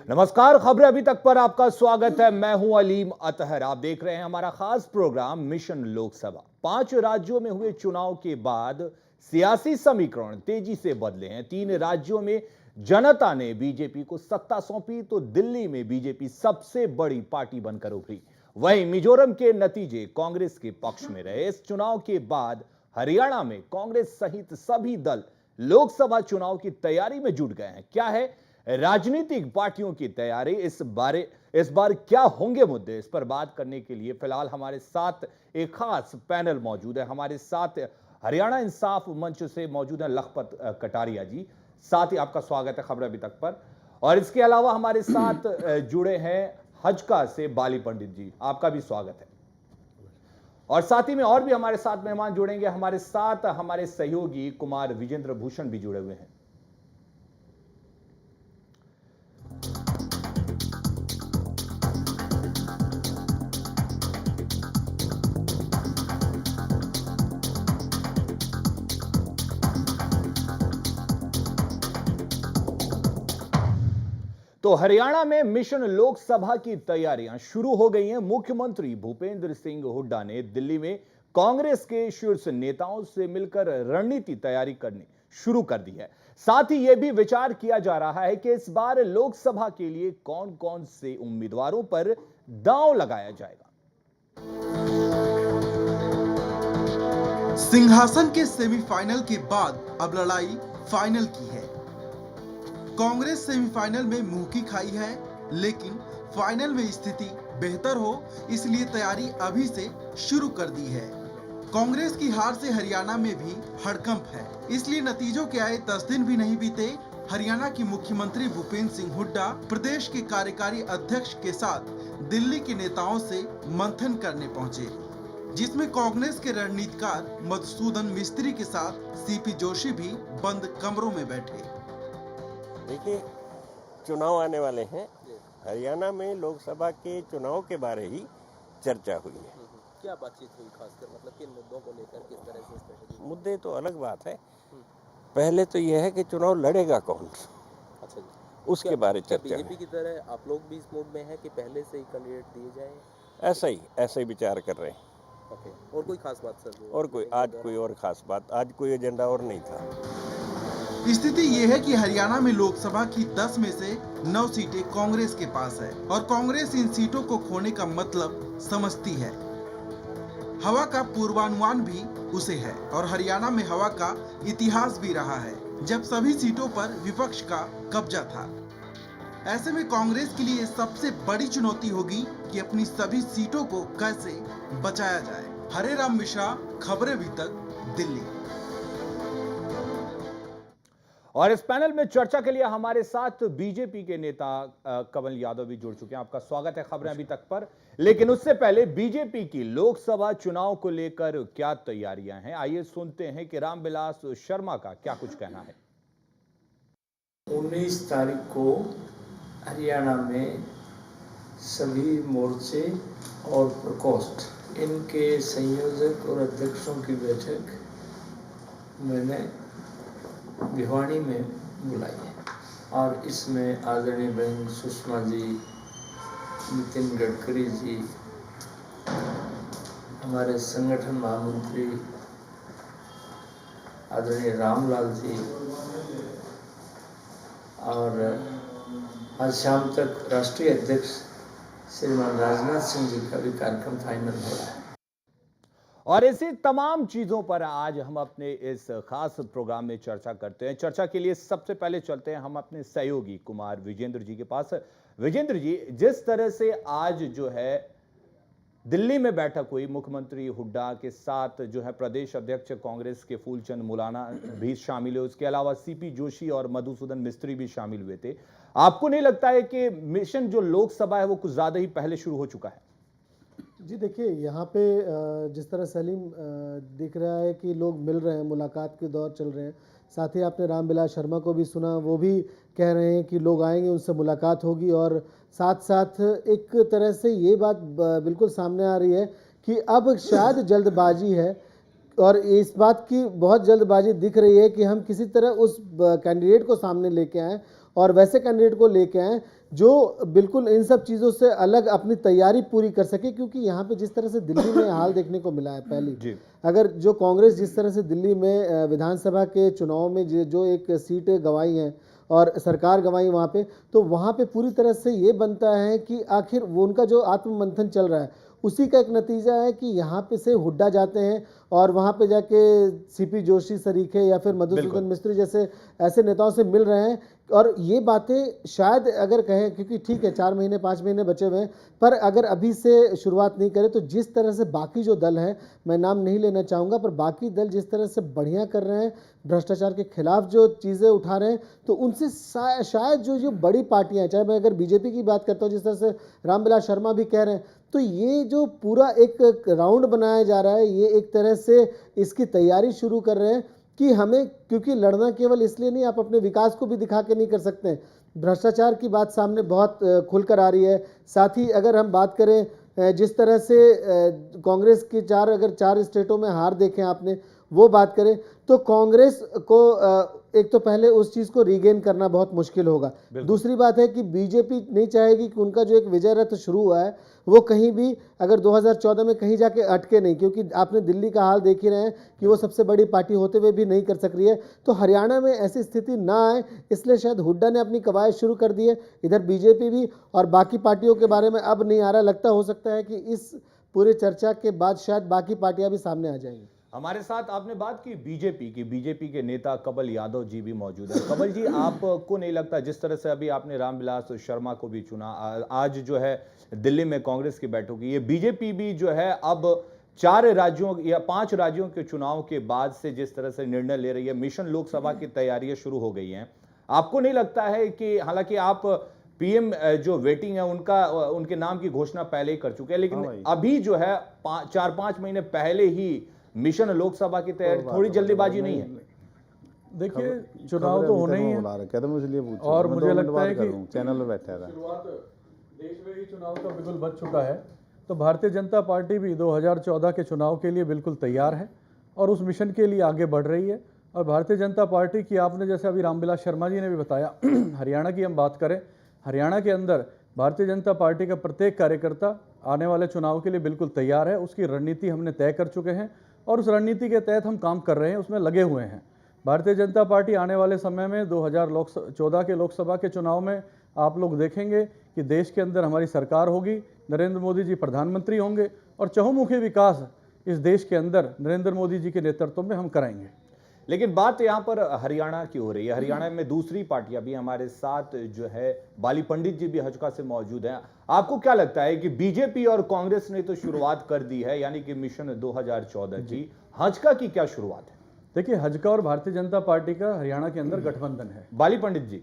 नमस्कार, खबरें अभी तक पर आपका स्वागत है। मैं हूं अलीम अतहर। आप देख रहे हैं हमारा खास प्रोग्राम मिशन लोकसभा। 5 राज्यों में हुए चुनाव के बाद सियासी समीकरण तेजी से बदले हैं। 3 राज्यों में जनता ने बीजेपी को सत्ता सौंपी तो दिल्ली में बीजेपी सबसे बड़ी पार्टी बनकर उभरी। वहीं मिजोरम के नतीजे कांग्रेस के पक्ष में रहे। इस चुनाव के बाद हरियाणा में कांग्रेस सहित सभी दल लोकसभा चुनाव की तैयारी में जुट गए हैं। क्या है राजनीतिक पार्टियों की तैयारी, इस बार क्या होंगे मुद्दे, इस पर बात करने के लिए फिलहाल हमारे साथ एक खास पैनल मौजूद है। हमारे साथ हरियाणा इंसाफ मंच से मौजूद है लखपत कटारिया जी। साथ ही आपका स्वागत है खबर अभी तक पर। और इसके अलावा हमारे साथ जुड़े हैं हजका से बाली पंडित जी, आपका भी स्वागत है। और साथ ही में और भी हमारे साथ मेहमान जुड़ेंगे। हमारे साथ हमारे सहयोगी कुमार विजेंद्र भूषण भी जुड़े हुए हैं। तो हरियाणा में मिशन लोकसभा की तैयारियां शुरू हो गई हैं। मुख्यमंत्री भूपेंद्र सिंह हुड्डा ने दिल्ली में कांग्रेस के शीर्ष नेताओं से मिलकर रणनीति तैयारी करनी शुरू कर दी है। साथ ही यह भी विचार किया जा रहा है कि इस बार लोकसभा के लिए कौन कौन से उम्मीदवारों पर दांव लगाया जाएगा। सिंहासन के सेमीफाइनल के बाद अब लड़ाई फाइनल की है। कांग्रेस सेमीफाइनल में मुंह की खाई है, लेकिन फाइनल में स्थिति बेहतर हो इसलिए तैयारी अभी से शुरू कर दी है। कांग्रेस की हार से हरियाणा में भी हड़कंप है, इसलिए नतीजों के आए 10 दिन भी नहीं बीते, हरियाणा की मुख्यमंत्री भूपेंद्र सिंह हुड्डा प्रदेश के कार्यकारी अध्यक्ष के साथ दिल्ली के नेताओं से मंथन करने पहुंचे, जिसमें कांग्रेस के रणनीतिकार मधुसूदन मिस्त्री के साथ सीपी जोशी भी बंद कमरों में बैठे। देखिए, चुनाव आने वाले हैं। हरियाणा में लोकसभा के चुनाव के बारे ही चर्चा हुई है। क्या बातचीत हुई, खासकर मतलब किन मुद्दों को लेकर, किस तरह से स्ट्रेटजी? मुद्दे तो अलग बात है। पहले तो यह है कि चुनाव लड़ेगा कौन, अच्छा जी, उसके बारे चर्चा बीजेपी की तरह आप लोग भी इस मूड में हैं कि पहले से ही कैंडिडेट दिए जाए? ऐसा ही विचार कर रहे हैं। ओके, और कोई खास बात सर? और आज कोई और खास बात, आज कोई एजेंडा और नहीं था। स्थिति ये है कि हरियाणा में लोकसभा की 10 में से 9 सीटें कांग्रेस के पास है और कांग्रेस इन सीटों को खोने का मतलब समझती है। हवा का पूर्वानुमान भी उसे है और हरियाणा में हवा का इतिहास भी रहा है, जब सभी सीटों पर विपक्ष का कब्जा था। ऐसे में कांग्रेस के लिए सबसे बड़ी चुनौती होगी कि अपनी सभी सीटों को कैसे बचाया जाए। हरे राम मिश्रा, खबरें अभी तक, दिल्ली। और इस पैनल में चर्चा के लिए हमारे साथ बीजेपी के नेता कमल यादव भी जुड़ चुके हैं। आपका स्वागत है खबरें अभी तक पर। लेकिन उससे पहले बीजेपी की लोकसभा चुनाव को लेकर क्या तैयारियां हैं, आइए सुनते हैं कि रामविलास शर्मा का क्या कुछ कहना है। 19 तारीख को हरियाणा में सभी मोर्चे और प्रकोष्ठ इनके संयोजक और अध्यक्षों की बैठक मैंने भिवानी में बुलाई है और इसमें आदरणीय बहन सुषमा जी, नितिन गडकरी जी, हमारे संगठन महामंत्री आदरणीय रामलाल जी और आज शाम तक राष्ट्रीय अध्यक्ष श्रीमान राजनाथ सिंह जी का भी कार्यक्रम फाइनल हो रहा है। और इसी तमाम चीजों पर आज हम अपने इस खास प्रोग्राम में चर्चा करते हैं। चर्चा के लिए सबसे पहले चलते हैं हम अपने सहयोगी कुमार विजेंद्र जी के पास। विजेंद्र जी, जिस तरह से आज जो है दिल्ली में बैठक हुई, मुख्यमंत्री हुड्डा के साथ जो है प्रदेश अध्यक्ष कांग्रेस के फूलचंद मुलाना भी शामिल हुए, उसके अलावा सीपी जोशी और मधुसूदन मिस्त्री भी शामिल हुए थे। आपको नहीं लगता है कि मिशन जो लोकसभा है वो कुछ ज्यादा ही पहले शुरू हो चुका है? जी देखिए, यहाँ पे जिस तरह सलीम दिख रहा है कि लोग मिल रहे हैं, मुलाकात के दौर चल रहे हैं। साथ ही आपने रामविलास शर्मा को भी सुना, वो भी कह रहे हैं कि लोग आएंगे, उनसे मुलाकात होगी। और साथ साथ एक तरह से ये बात बिल्कुल सामने आ रही है कि अब शायद जल्दबाजी है और इस बात की बहुत जल्दबाजी दिख रही है कि हम किसी तरह उस कैंडिडेट को सामने लेके आएँ और वैसे कैंडिडेट को लेके आएँ जो बिल्कुल इन सब चीज़ों से अलग अपनी तैयारी पूरी कर सके, क्योंकि यहाँ पे जिस तरह से दिल्ली में हाल देखने को मिला है पहली, जी। अगर जो कांग्रेस जिस तरह से दिल्ली में विधानसभा के चुनाव में जो एक सीटें गंवाई हैं और सरकार गंवाई वहाँ पे, तो वहाँ पे पूरी तरह से ये बनता है कि आखिर वो उनका जो आत्ममंथन चल रहा है उसी का एक नतीजा है कि यहाँ पे से हुड्डा जाते हैं और वहाँ पे जाके सीपी जोशी सरीखे या फिर मधुसूदन मिस्त्री जैसे ऐसे नेताओं से मिल रहे हैं। और ये बातें शायद अगर कहें, क्योंकि ठीक है 4 महीने 5 महीने बचे हुए हैं, पर अगर अभी से शुरुआत नहीं करें तो जिस तरह से बाकी जो दल हैं, मैं नाम नहीं लेना चाहूँगा, पर बाकी दल जिस तरह से बढ़िया कर रहे हैं, भ्रष्टाचार के खिलाफ जो चीज़ें उठा रहे हैं, तो उनसे शायद जो बड़ी पार्टियां हैं, चाहे मैं अगर बीजेपी की बात करता हूँ, जिस तरह से रामविलास शर्मा भी कह रहे हैं, तो ये जो पूरा एक राउंड बनाया जा रहा है, ये एक तरह से इसकी तैयारी शुरू कर रहे हैं कि हमें, क्योंकि लड़ना केवल इसलिए नहीं, आप अपने विकास को भी दिखा के नहीं कर सकते। भ्रष्टाचार की बात सामने बहुत खुलकर आ रही है। साथ ही अगर हम बात करें जिस तरह से कांग्रेस की अगर 4 स्टेटों में हार देखें आपने, वो बात करें तो कांग्रेस को एक तो पहले उस चीज़ को रीगेन करना बहुत मुश्किल होगा। दूसरी बात है कि बीजेपी नहीं चाहेगी कि उनका जो एक विजय रथ शुरू हुआ है वो कहीं भी अगर 2014 में कहीं जाके अटके नहीं, क्योंकि आपने दिल्ली का हाल देख ही रहे हैं कि वो सबसे बड़ी पार्टी होते हुए भी नहीं कर सक रही है। तो हरियाणा में ऐसी स्थिति ना आए, इसलिए शायद हुड्डा ने अपनी कवायद शुरू कर दी है। इधर बीजेपी भी, और बाकी पार्टियों के बारे में अब नहीं आ रहा, लगता हो सकता है कि इस पूरे चर्चा के बाद शायद बाकी पार्टियां भी सामने आ जाएंगी। हमारे साथ आपने बात की बीजेपी के नेता कमल यादव जी भी मौजूद है। कमल जी, आपको नहीं लगता जिस तरह से अभी आपने रामविलास शर्मा को भी चुना, आज जो है दिल्ली में कांग्रेस की बैठक हुई है, बीजेपी भी जो है अब 4 राज्यों या 5 राज्यों के चुनाव के बाद से जिस तरह से निर्णय ले रही है, मिशन लोकसभा की तैयारियां शुरू हो गई हैं, आपको नहीं लगता है कि हालांकि आप पीएम जो वेटिंग है उनके नाम की घोषणा पहले ही कर चुके हैं, लेकिन अभी जो है 4-5 महीने पहले ही मिशन लोकसभा की तैयारी, थोड़ी जल्दीबाजी नहीं है? देखिए, चुनाव तो होने ही है और मुझे लगता है कि चैनल में बैठा था, शुरुआत देश में ही चुनाव का बिगुल बज चुका है। तो भारतीय जनता पार्टी भी 2014 के चुनाव के लिए बिल्कुल तैयार है और उस मिशन के लिए आगे बढ़ रही है। और भारतीय जनता पार्टी की, आपने जैसे अभी रामविलास शर्मा जी ने भी बताया, हरियाणा की हम बात करें, हरियाणा के अंदर भारतीय जनता पार्टी का प्रत्येक कार्यकर्ता आने वाले चुनाव के लिए बिल्कुल तैयार है। उसकी रणनीति हमने तय कर चुके हैं और उस रणनीति के तहत हम काम कर रहे हैं, उसमें लगे हुए हैं। भारतीय जनता पार्टी आने वाले समय में 2014 के लोकसभा के चुनाव में आप लोग देखेंगे कि देश के अंदर हमारी सरकार होगी, नरेंद्र मोदी जी प्रधानमंत्री होंगे और चहुमुखी विकास इस देश के अंदर नरेंद्र मोदी जी के नेतृत्व में हम कराएंगे। लेकिन बात यहाँ पर हरियाणा की हो रही है। हरियाणा में दूसरी पार्टियां भी हमारे साथ जो है, बाली पंडित जी भी हजका से मौजूद हैं। आपको क्या लगता है कि बीजेपी और कांग्रेस ने तो शुरुआत कर दी है, यानी कि मिशन 2014 की, हजका की क्या शुरुआत है? देखिए, हजका और भारतीय जनता पार्टी का हरियाणा के अंदर गठबंधन है। बाली पंडित जी,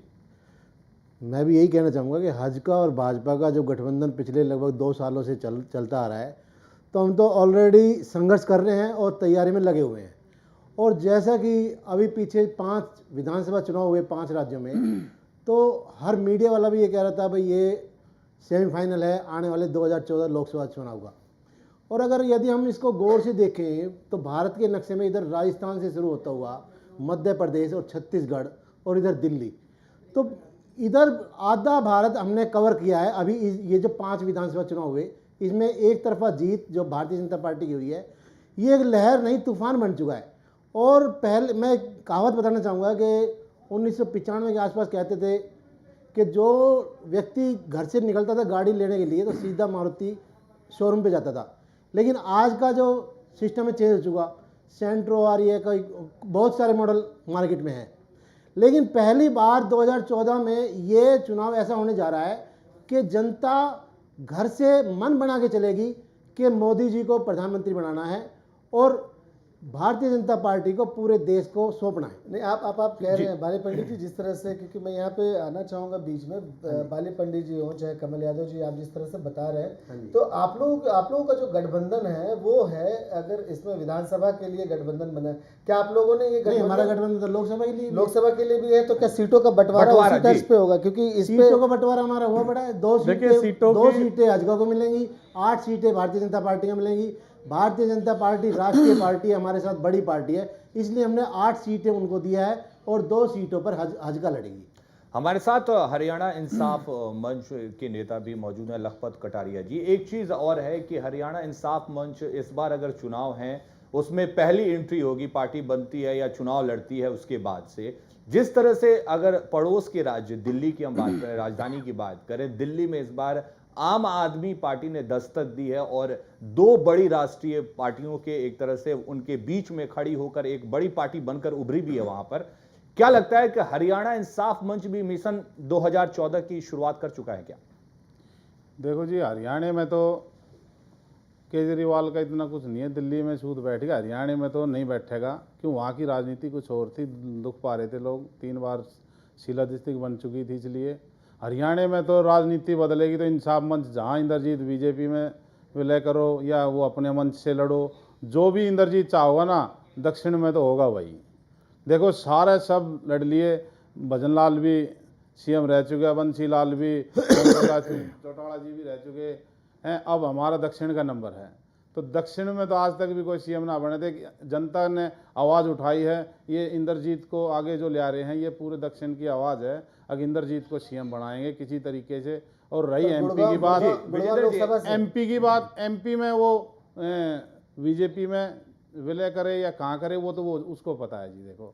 मैं भी यही कहना चाहूँगा कि हजका और भाजपा का जो गठबंधन पिछले लगभग 2 सालों से चलता आ रहा है, तो हम तो ऑलरेडी संघर्ष कर रहे हैं और तैयारी में लगे हुए हैं। और जैसा कि अभी पीछे 5 विधानसभा चुनाव हुए 5 राज्यों में, तो हर मीडिया वाला भी ये कह रहा था भाई ये सेमीफाइनल है आने वाले 2014 लोकसभा चुनाव का। और अगर यदि हम इसको गौर से देखें तो भारत के नक्शे में इधर राजस्थान से शुरू होता हुआ मध्य प्रदेश और छत्तीसगढ़ और इधर दिल्ली, तो इधर आधा भारत हमने कवर किया है। अभी ये जो 5 विधानसभा चुनाव हुए, इसमें एक तरफा जीत जो भारतीय जनता पार्टी की हुई है, ये एक लहर नहीं तूफान बन चुका है। और पहले मैं कहावत बताना चाहूँगा कि 1995 के आसपास कहते थे कि जो व्यक्ति घर से निकलता था गाड़ी लेने के लिए तो सीधा मारुति शोरूम पे जाता था, लेकिन आज का जो सिस्टम है चेंज हो चुका। सेंट्रो आ रही है, कोई बहुत सारे मॉडल मार्केट में हैं, लेकिन पहली बार 2014 में ये चुनाव ऐसा होने जा रहा है कि जनता घर से मन बना के चलेगी कि मोदी जी को प्रधानमंत्री बनाना है और भारतीय जनता पार्टी को पूरे देश को सौंपना है। नहीं, आप कह रहे हैं बाली पंडित जी, जिस तरह से, क्योंकि मैं यहाँ पे आना चाहूँगा बीच में, बाली पंडित जी हो चाहे कमल यादव जी, आप जिस तरह से बता रहे हैं, तो आप लोगों का जो गठबंधन है वो है, अगर इसमें विधानसभा के लिए गठबंधन बना है, क्या आप लोगों ने ये हमारा गठबंधन तो लोकसभा के लिए भी है, तो क्या सीटों का बंटवारा उसी तर्ज पे होगा? क्योंकि सीटों का बंटवारा हमारा हुआ बड़ा है। 2 सीटें हजका को मिलेंगी, 8 सीटें भारतीय जनता पार्टी को मिलेंगी। भारतीय जनता पार्टी राष्ट्रीय पार्टी है, हमारे साथ बड़ी पार्टी है, इसलिए हमने 8 सीटें उनको दिया है और 2 सीटों पर हजका लड़ेंगी। हमारे साथ हरियाणा इंसाफ मंच के नेता भी मौजूद हैं, लखपत कटारिया जी। एक चीज और है कि हरियाणा इंसाफ मंच इस बार अगर चुनाव हैं उसमें पहली एंट्री होगी, पार्टी बनती है या चुनाव लड़ती है उसके बाद से। जिस तरह से अगर पड़ोस के राज्य दिल्ली की हम बात करें, राजधानी की बात करें, दिल्ली में इस बार आम आदमी पार्टी ने दस्तक दी है और दो बड़ी राष्ट्रीय पार्टियों के एक तरह से उनके बीच में खड़ी होकर एक बड़ी पार्टी बनकर उभरी भी है वहां पर। क्या लगता है कि हरियाणा इंसाफ मंच भी मिशन 2014 की शुरुआत कर चुका है क्या? देखो जी, हरियाणा में तो केजरीवाल का इतना कुछ नहीं है, दिल्ली में सूद बैठेगा, हरियाणा में तो नहीं बैठेगा। क्यों, वहाँ की राजनीति कुछ और थी, दुख पा रहे थे लोग, 3 बार शीला डिस्ट्रिक्ट बन चुकी थी, इसलिए हरियाणा में तो राजनीति बदलेगी। तो इंसाफ मंच जहाँ इंद्रजीत बीजेपी में विलय करो या वो अपने मंच से लड़ो, जो भी इंद्रजीत चाहोगा ना, दक्षिण में तो होगा भाई। देखो सारे सब लड़ लिए, भजन लाल भी सीएम रह चुके, बंसी लाल भी, चौटाला जी भी रह चुके हैं। अब हमारा दक्षिण का नंबर है, तो दक्षिण में तो आज तक भी कोई सीएम ना बने थे। जनता ने आवाज़ उठाई है, ये इंद्रजीत को आगे जो ले आ रहे हैं, ये पूरे दक्षिण की आवाज़ है। अगर इंद्रजीत को सीएम बनाएंगे किसी तरीके से। और रही एमपी की बात, एमपी में वो बीजेपी में विलय करे या कहाँ करे, वो तो वो उसको पता है जी। देखो